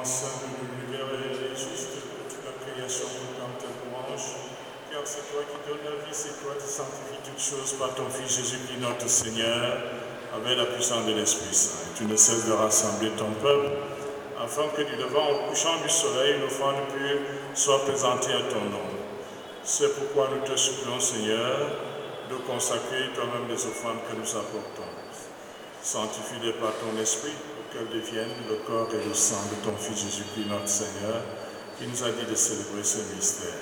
Grand Saint de l'univers et juste de toute la création proclame ta louange, car c'est toi qui donnes la vie, c'est toi qui sanctifies toutes choses par ton Fils Jésus-Christ notre Seigneur, avec la puissance de l'Esprit Saint. Et tu ne cesses de rassembler ton peuple, afin que du levant au couchant du soleil, une offrande pure soit présentée à ton nom. C'est pourquoi nous te supplions, Seigneur, de consacrer toi-même les offrandes que nous apportons. Sanctifie-les par ton esprit, pour qu'elles deviennent le corps et le sang de ton Fils Jésus-Christ, notre Seigneur, qui nous a dit de célébrer ce mystère.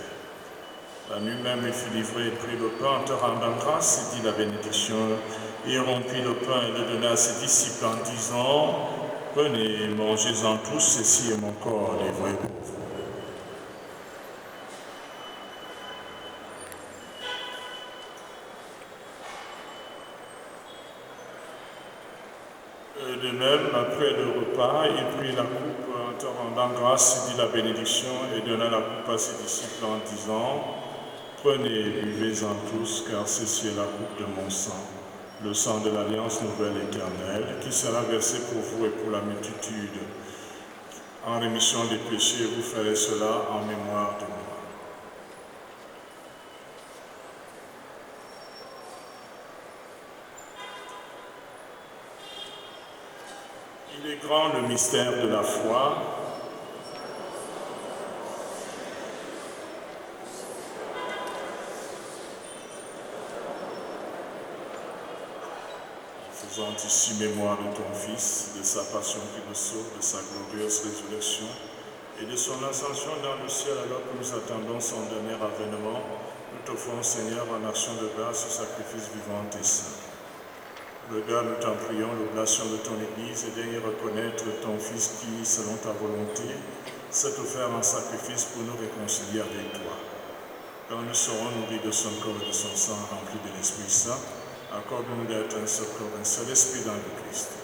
La nuit même, il fut livré et prit le pain en te rendant grâce, et dit la bénédiction. Il rompit le pain et le donna à ses disciples en disant, « Prenez, mangez-en tous, ceci est mon corps livré pour vous. » De même, après le repas, il prit la coupe en te rendant grâce, il dit la bénédiction et donna la coupe à ses disciples en disant, « Prenez, buvez-en tous, car ceci est la coupe de mon sang, le sang de l'Alliance nouvelle éternelle, qui sera versé pour vous et pour la multitude. En rémission des péchés, vous ferez cela en mémoire de moi. » Il est grand le mystère de la foi. Faisant ici mémoire de ton Fils, de sa passion qui nous sauve, de sa glorieuse résurrection et de son ascension dans le ciel alors que nous attendons son dernier avènement, nous t'offrons, Seigneur, en action de grâce, ce sacrifice vivant et saint. Regarde, nous t'en prions, l'oblation de ton Église et daigne reconnaître ton Fils qui, selon ta volonté, s'est offert en sacrifice pour nous réconcilier avec toi. Quand nous serons nourris de son corps et de son sang remplis de l'Esprit Saint, accorde-nous d'être un seul corps, un seul esprit dans le Christ.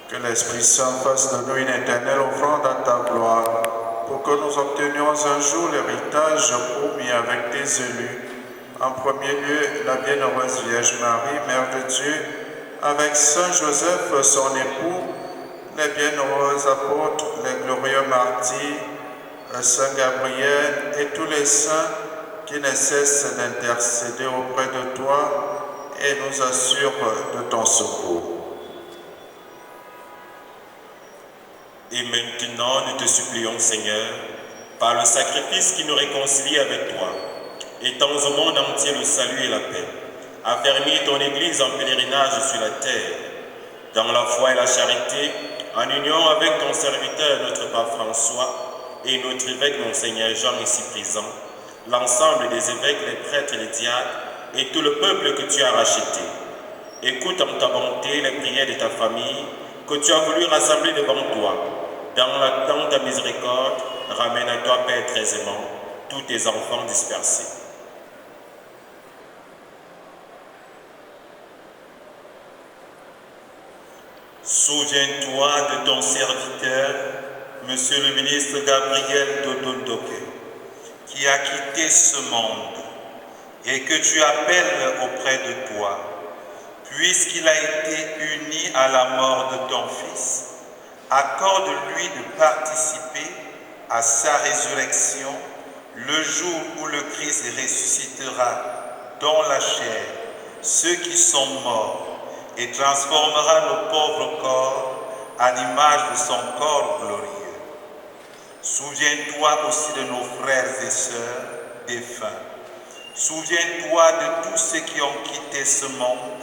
Que l'Esprit Saint fasse de nous une éternelle offrande à ta gloire, pour que nous obtenions un jour l'héritage promis avec tes élus. En premier lieu, la bienheureuse Vierge Marie, Mère de Dieu, avec Saint Joseph, son époux, les bienheureux apôtres, les glorieux martyrs, Saint Gabriel et tous les saints qui ne cessent d'intercéder auprès de toi et nous assurent de ton secours. Et maintenant, nous te supplions, Seigneur, par le sacrifice qui nous réconcilie avec toi, étends au monde entier le salut et la paix. Affermis ton Église en pèlerinage sur la terre, dans la foi et la charité, en union avec ton serviteur, notre pape François, et notre évêque, Monseigneur Jean, ici présent, l'ensemble des évêques, les prêtres et les diacres, et tout le peuple que tu as racheté. Écoute en ta bonté les prières de ta famille, que tu as voulu rassembler devant toi. Dans ta miséricorde, ramène à toi, Père très aimant, tous tes enfants dispersés. Souviens-toi de ton serviteur, Monsieur le ministre Gabriel Dodondoke, qui a quitté ce monde et que tu appelles auprès de toi, puisqu'il a été uni à la mort de ton Fils. Accorde-lui de participer à sa résurrection le jour où le Christ ressuscitera dans la chair ceux qui sont morts et transformera nos pauvres corps à l'image de son corps glorieux. Souviens-toi aussi de nos frères et sœurs défunts. Souviens-toi de tous ceux qui ont quitté ce monde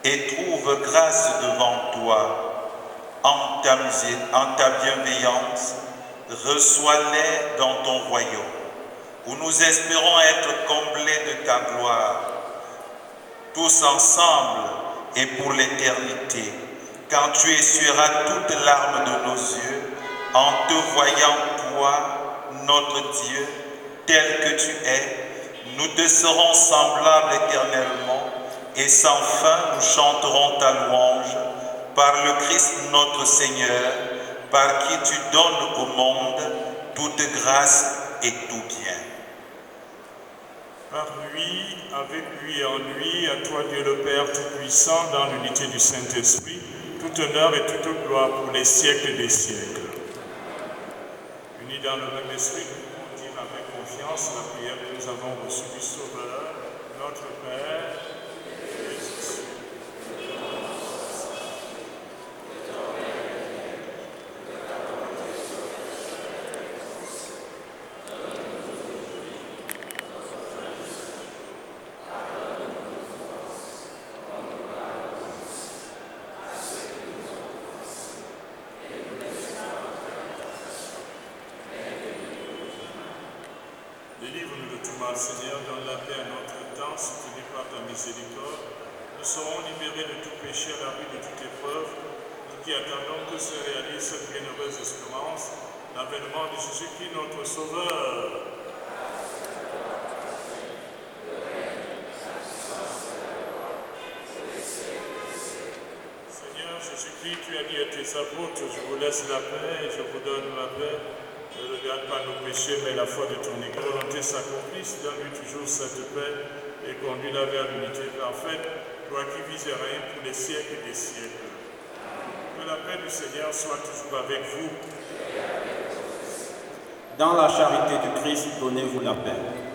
et trouve grâce devant toi. En ta bienveillance, reçois-les dans ton royaume, où nous espérons être comblés de ta gloire, tous ensemble et pour l'éternité, quand tu essuieras toutes larmes de nos yeux, en te voyant, toi, notre Dieu, tel que tu es, nous te serons semblables éternellement, et sans fin nous chanterons ta louange, par le Christ notre Seigneur, par qui tu donnes au monde toute grâce et tout bien. Par lui, avec lui et en lui, à toi Dieu le Père Tout-Puissant, dans l'unité du Saint-Esprit, tout honneur et toute gloire pour les siècles des siècles. Unis dans le même esprit, nous pouvons dire avec confiance la prière que nous avons reçue du Sauveur, notre Père, et Jésus. Délivre-nous de tout mal, Seigneur, donne la paix à notre temps, soutenu par ta miséricorde. Nous serons libérés de tout péché à l'abri de toute épreuve, nous qui attendons que se réalise cette bienheureuse espérance, l'avènement de Jésus-Christ, notre Sauveur. Seigneur Jésus-Christ, tu as dit à tes apôtres, je vous laisse la paix et je vous donne la paix. Ne regarde pas nos péchés, mais la foi de ton Église. Volonté s'accomplisse, donne-lui toujours cette paix et conduis-la vers l'unité parfaite, toi qui vis et règnes pour les siècles des siècles. Que la paix du Seigneur soit toujours avec vous. Dans la charité du Christ, donnez-vous la paix.